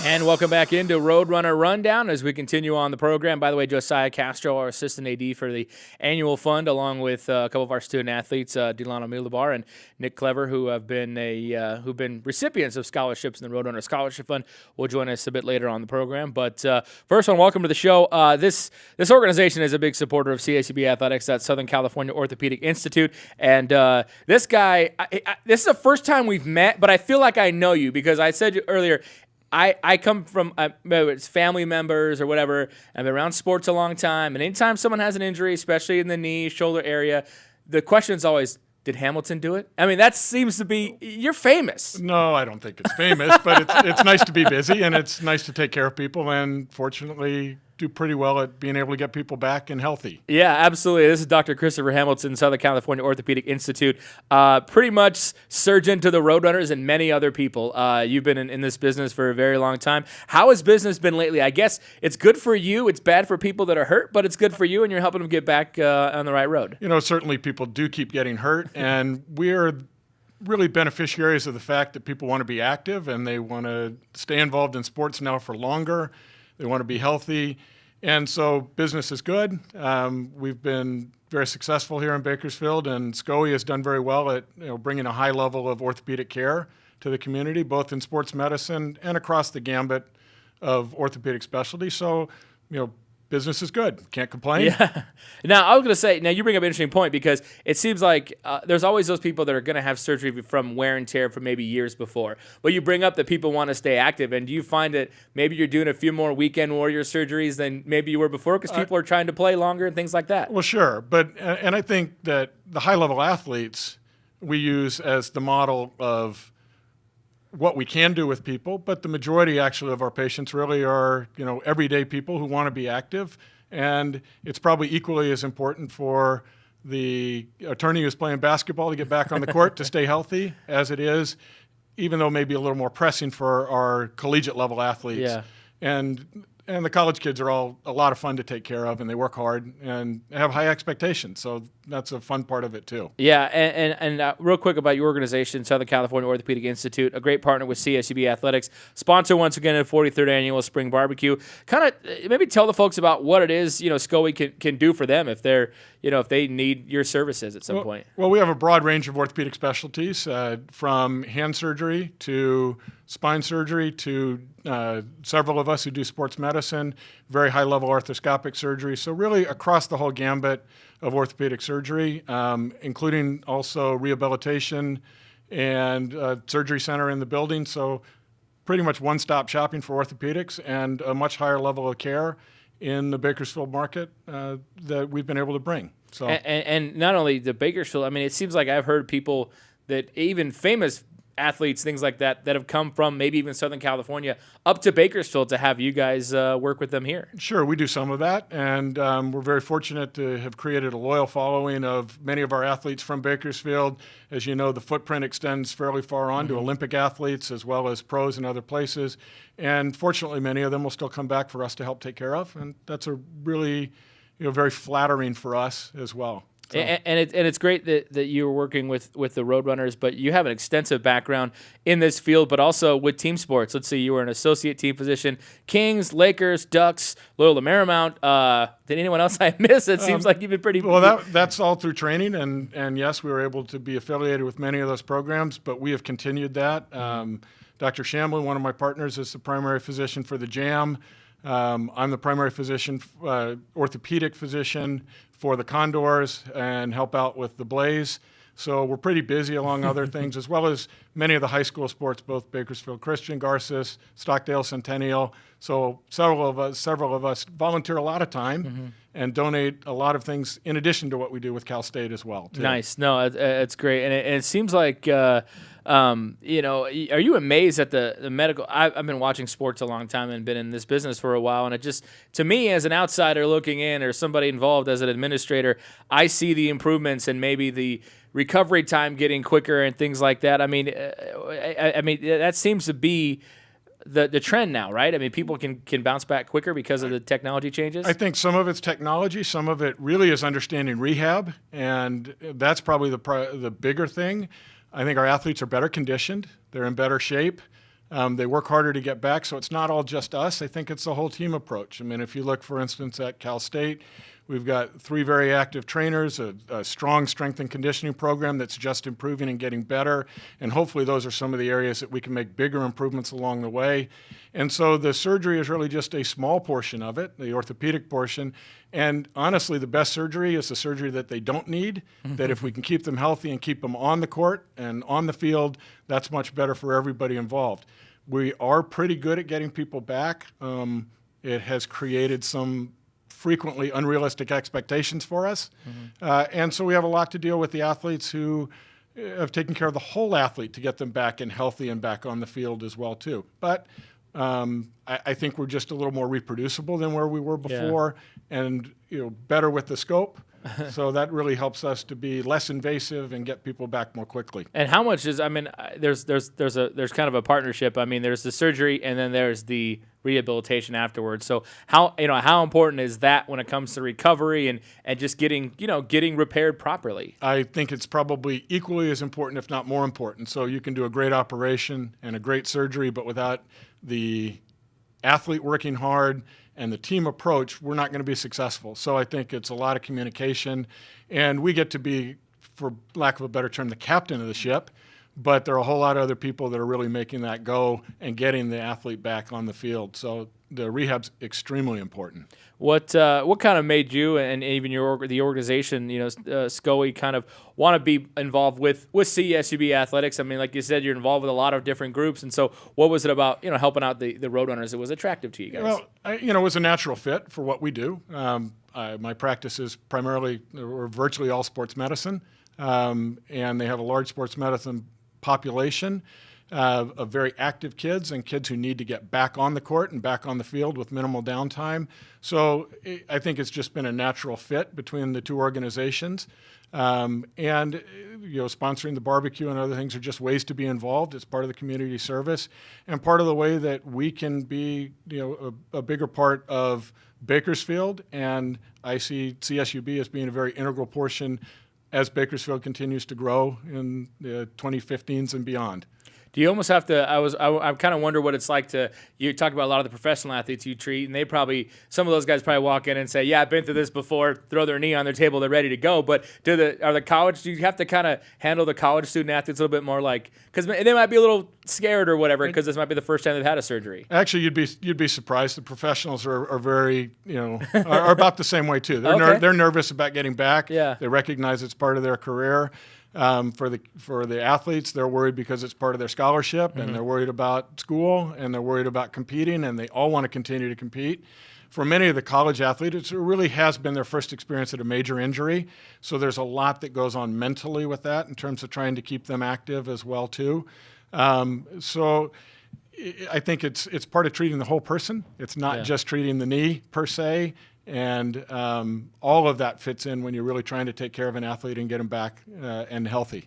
And welcome back into Roadrunner Rundown as we continue on the program. By the way, Josiah Castro, our assistant AD for the annual fund, along with a couple of our student athletes, Delano Milabar and Nick Clever, who have been recipients of scholarships in the Roadrunner Scholarship Fund, will join us a bit later on the program. But first one, welcome to the show. This organization is a big supporter of CSUB athletics at Southern California Orthopedic Institute, and this guy, this is the first time we've met, but I feel like I know you because I said earlier. I come from, whether it's family members or whatever, I've been around sports a long time, and anytime someone has an injury, especially in the knee, shoulder area, the question is always, did Hamilton do it? I mean, that seems to be, you're famous. No, I don't think it's famous, but it's nice to be busy, and it's nice to take care of people, and fortunately do pretty well at being able to get people back and healthy. Yeah, absolutely. This is Dr. Christopher Hamilton, Southern California Orthopedic Institute. Pretty much surgeon to the Roadrunners and many other people. You've been in this business for a very long time. How has business been lately? I guess it's good for you. It's bad for people that are hurt, but it's good for you, and you're helping them get back on the right road. You know, certainly people do keep getting hurt, and we're really beneficiaries of the fact that people want to be active and they want to stay involved in sports now for longer. They want to be healthy, and so business is good. We've been very successful here in Bakersfield, and SCOE has done very well at bringing a high level of orthopedic care to the community, both in sports medicine and across the gambit of orthopedic specialty. So, business is good. Can't complain. Yeah. Now, I was going to say, now you bring up an interesting point because it seems like there's always those people that are going to have surgery from wear and tear from maybe years before. But you bring up that people want to stay active. And do you find that maybe you're doing a few more weekend warrior surgeries than maybe you were before because people are trying to play longer and things like that? Well, sure. But and I think that the high-level athletes we use as the model of what we can do with people, but the majority actually of our patients really are, everyday people who want to be active. And it's probably equally as important for the attorney who's playing basketball to get back on the court to stay healthy as it is, even though maybe a little more pressing for our collegiate level athletes. Yeah. And the college kids are all a lot of fun to take care of, and they work hard and have high expectations. So that's a fun part of it, too. Yeah, and real quick about your organization, Southern California Orthopedic Institute, a great partner with CSUB Athletics, sponsor once again the 43rd Annual Spring Barbecue. Kind of maybe tell the folks about what it is, SCOE can do for them if they're, if they need your services at some point. Well, we have a broad range of orthopedic specialties, from hand surgery to spine surgery to several of us who do sports medicine, very high-level arthroscopic surgery. So really across the whole gambit of orthopedic surgery, including also rehabilitation and surgery center in the building. So pretty much one-stop shopping for orthopedics and a much higher level of care in the Bakersfield market that we've been able to bring. So and not only the Bakersfield, I mean, it seems like I've heard people that even famous athletes, things like that have come from maybe even Southern California up to Bakersfield to have you guys work with them here. Sure, we do some of that, and we're very fortunate to have created a loyal following of many of our athletes from Bakersfield. As you know, the footprint extends fairly far on to Olympic athletes as well as pros in other places, and fortunately many of them will still come back for us to help take care of, and that's a really very flattering for us as well. So. And it's great that you're working with the Roadrunners, but you have an extensive background in this field, but also with team sports. Let's see, you were an associate team physician, Kings, Lakers, Ducks, Loyola Marymount. Did anyone else I miss? It seems like you've been pretty... Well, that's all through training, and yes, we were able to be affiliated with many of those programs, but we have continued that. Dr. Shamlin, one of my partners, is the primary physician for the JAM. I'm the primary physician, orthopedic physician for the Condors and help out with the Blaze. So we're pretty busy along other things, as well as many of the high school sports, both Bakersfield Christian, Garces, Stockdale Centennial. So several of us volunteer a lot of time and donate a lot of things in addition to what we do with Cal State as well, too. Nice. No, it's great. And it seems like, are you amazed at the medical? I've been watching sports a long time and been in this business for a while. And it just, to me, as an outsider looking in or somebody involved as an administrator, I see the improvements and maybe the recovery time getting quicker and things like that. I mean, that seems to be the trend now, right? I mean, people can bounce back quicker because of the technology changes. I think some of it's technology, some of it really is understanding rehab, and that's probably the bigger thing. I think our athletes are better conditioned, they're in better shape. They work harder to get back, so it's not all just us. I think it's the whole team approach. I mean, if you look, for instance, at Cal State, we've got 3 very active trainers, a strong strength and conditioning program that's just improving and getting better, and hopefully those are some of the areas that we can make bigger improvements along the way. And so the surgery is really just a small portion of it, the orthopedic portion. And honestly, the best surgery is the surgery that they don't need, that if we can keep them healthy and keep them on the court and on the field, that's much better for everybody involved. We are pretty good at getting people back. It has created some frequently unrealistic expectations for us. And so we have a lot to deal with the athletes who have taken care of the whole athlete to get them back and healthy and back on the field as well too. But I think we're just a little more reproducible than where we were before, and better with the scope. So that really helps us to be less invasive and get people back more quickly. And how much is? I mean, there's kind of a partnership. I mean, there's the surgery and then there's the rehabilitation afterwards. So how important is that when it comes to recovery and just getting repaired properly? I think it's probably equally as important, if not more important. So you can do a great operation and a great surgery, but without the athlete working hard and the team approach, we're not going to be successful. So I think it's a lot of communication, and we get to be, for lack of a better term, the captain of the ship, but there are a whole lot of other people that are really making that go and getting the athlete back on the field. So the rehab's extremely important. What kind of made you and even the organization, SCOE, kind of want to be involved with CSUB athletics? I mean, like you said, you're involved with a lot of different groups, and so what was it about helping out the Roadrunners that was attractive to you guys? Well, it was a natural fit for what we do. My practice is primarily or virtually all sports medicine, and they have a large sports medicine population of very active kids and kids who need to get back on the court and back on the field with minimal downtime. So I think it's just been a natural fit between the two organizations. And sponsoring the barbecue and other things are just ways to be involved. It's part of the community service and part of the way that we can be a bigger part of Bakersfield. And I see CSUB as being a very integral portion as Bakersfield continues to grow in the 2015s and beyond. Do you almost have to? I kind of wonder what it's like you talk about a lot of the professional athletes you treat, and some of those guys probably walk in and say, "Yeah, I've been through this before." Throw their knee on their table, they're ready to go. But do you have to kind of handle the college student athletes a little bit more, because they might be a little scared or whatever, because this might be the first time they've had a surgery? Actually, you'd be surprised. The professionals are very are about the same way too. They're nervous about getting back. Yeah. They recognize it's part of their career. For the athletes, they're worried because it's part of their scholarship, and they're worried about school, and they're worried about competing, and they all want to continue to compete. For many of the college athletes, it really has been their first experience at a major injury, so there's a lot that goes on mentally with that in terms of trying to keep them active as well too. So I think it's part of treating the whole person. It's not just treating the knee per se. And all of that fits in when you're really trying to take care of an athlete and get them back and healthy.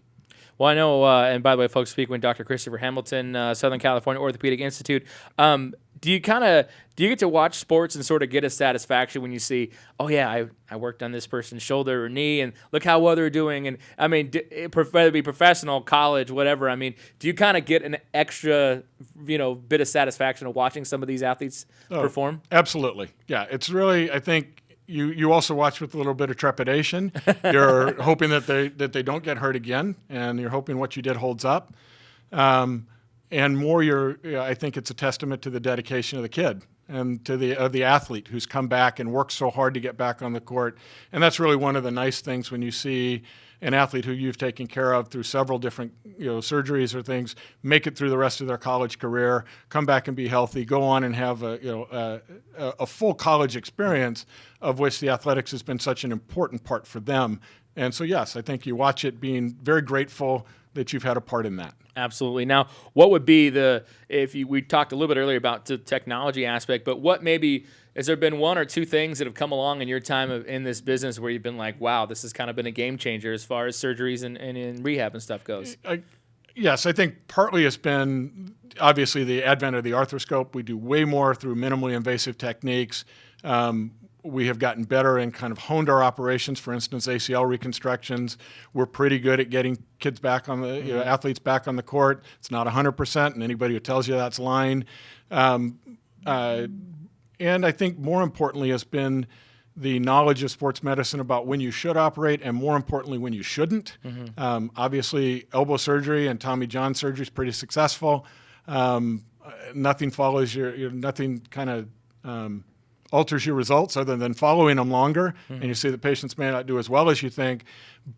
Well, I know, and by the way, folks, speaking with Dr. Christopher Hamilton, Southern California Orthopedic Institute. Do you get to watch sports and sort of get a satisfaction when you see, oh yeah, I worked on this person's shoulder or knee, and look how well they're doing? And I mean, whether it be professional, college, whatever. I mean, do you kind of get an extra, bit of satisfaction of watching some of these athletes perform? Absolutely, yeah. It's really, I think. You also watch with a little bit of trepidation. You're hoping that they don't get hurt again, and you're hoping what you did holds up. And more, I think it's a testament to the dedication of the kid and to the athlete who's come back and worked so hard to get back on the court. And that's really one of the nice things when you see an athlete who you've taken care of through several different surgeries or things make it through the rest of their college career, come back and be healthy, go on and have a full college experience, of which the athletics has been such an important part for them. And so yes, I think you watch it being very grateful that you've had a part in that. Absolutely. Now, what would be we talked a little bit earlier about the technology aspect, but has there been one or two things that have come along in your time in this business where you've been like, wow, this has kind of been a game changer as far as surgeries and in rehab and stuff goes? Yes, I think partly it's been obviously the advent of the arthroscope. We do way more through minimally invasive techniques. we have gotten better and kind of honed our operations. For instance, ACL reconstructions. We're pretty good at getting kids back on the athletes back on the court. It's not 100%, and anybody who tells you that's lying. And I think more importantly has been the knowledge of sports medicine about when you should operate and, more importantly, when you shouldn't. Obviously, elbow surgery and Tommy John surgery is pretty successful. Nothing follows nothing kind of alters your results other than following them longer, and you see the patients may not do as well as you think.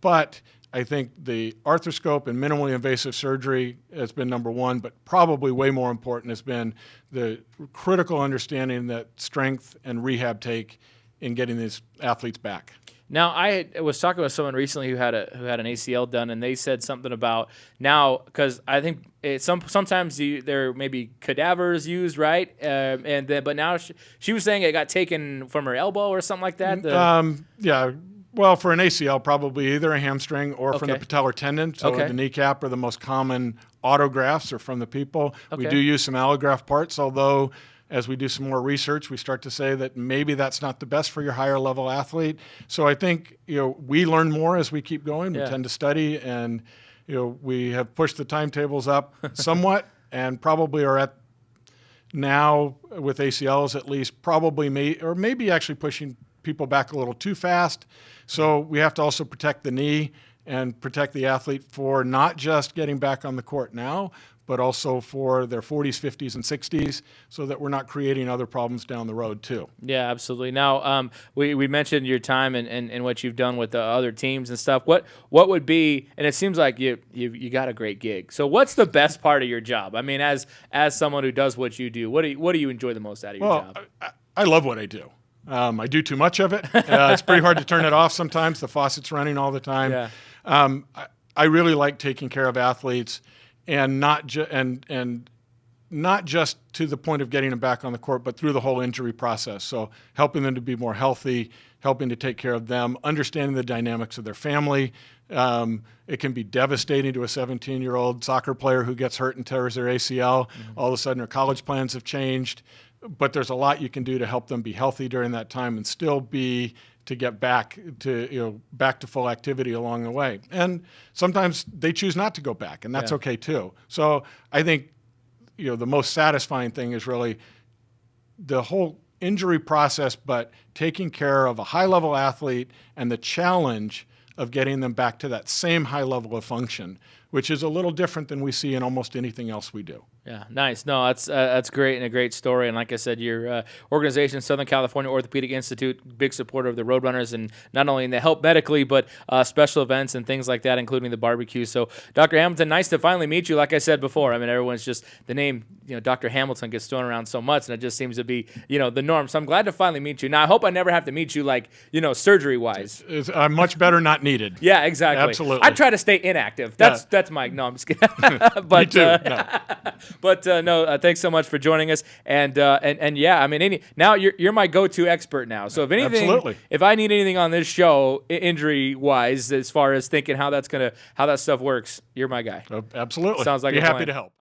But I think the arthroscope and minimally invasive surgery has been number one, but probably way more important has been the critical understanding that strength and rehab take in getting these athletes back. Now, I was talking with someone recently who had an ACL done, and they said something about now, because I think sometimes there may be cadavers used, right? But now she was saying it got taken from her elbow or something like that. Yeah. Well, for an ACL, probably either a hamstring or from the patellar tendon. So the kneecap are the most common autografts are from the people. We do use some allograft parts, although as we do some more research, we start to say that maybe that's not the best for your higher level athlete. So I think, we learn more as we keep going. We tend to study, and, we have pushed the timetables up somewhat and probably are at now with ACLs at least probably maybe actually pushing people back a little too fast. So we have to also protect the knee and protect the athlete for not just getting back on the court now, but also for their 40s, 50s, and 60s, so that we're not creating other problems down the road too. Yeah, absolutely. Now, we mentioned your time and what you've done with the other teams and stuff. What would be, and it seems like you got a great gig. So what's the best part of your job? I mean, as someone who does what you do, what do you enjoy the most out of your job? I love what I do. I do too much of it. It's pretty hard to turn it off sometimes. The faucet's running all the time. Yeah. I really like taking care of athletes, and not just to the point of getting them back on the court, but through the whole injury process. So helping them to be more healthy, helping to take care of them, understanding the dynamics of their family. It can be devastating to a 17-year-old soccer player who gets hurt and tears their ACL. All of a sudden, their college plans have changed. But there's a lot you can do to help them be healthy during that time and still to get back to full activity along the way. And sometimes they choose not to go back, and that's okay too. So I think the most satisfying thing is really the whole injury process, but taking care of a high-level athlete and the challenge of getting them back to that same high level of function, which is a little different than we see in almost anything else we do. Yeah, nice. No, that's great and a great story. And like I said, your organization, Southern California Orthopedic Institute, big supporter of the Roadrunners, and not only in the help medically, but special events and things like that, including the barbecue. So, Dr. Hamilton, nice to finally meet you. Like I said before, I mean, everyone's just the name, Dr. Hamilton gets thrown around so much, and it just seems to be, the norm. So I'm glad to finally meet you. Now, I hope I never have to meet you, like, surgery-wise. I'm much better not needed. Yeah, exactly. Absolutely. I try to stay inactive. That's my. No, I'm just kidding. But, me too. No. But no, thanks so much for joining us. And yeah, I mean, now you're my go-to expert now. So if anything, absolutely, if I need anything on this show, injury-wise, as far as thinking how that stuff works, you're my guy. Absolutely. Sounds like be a happy plan. to help.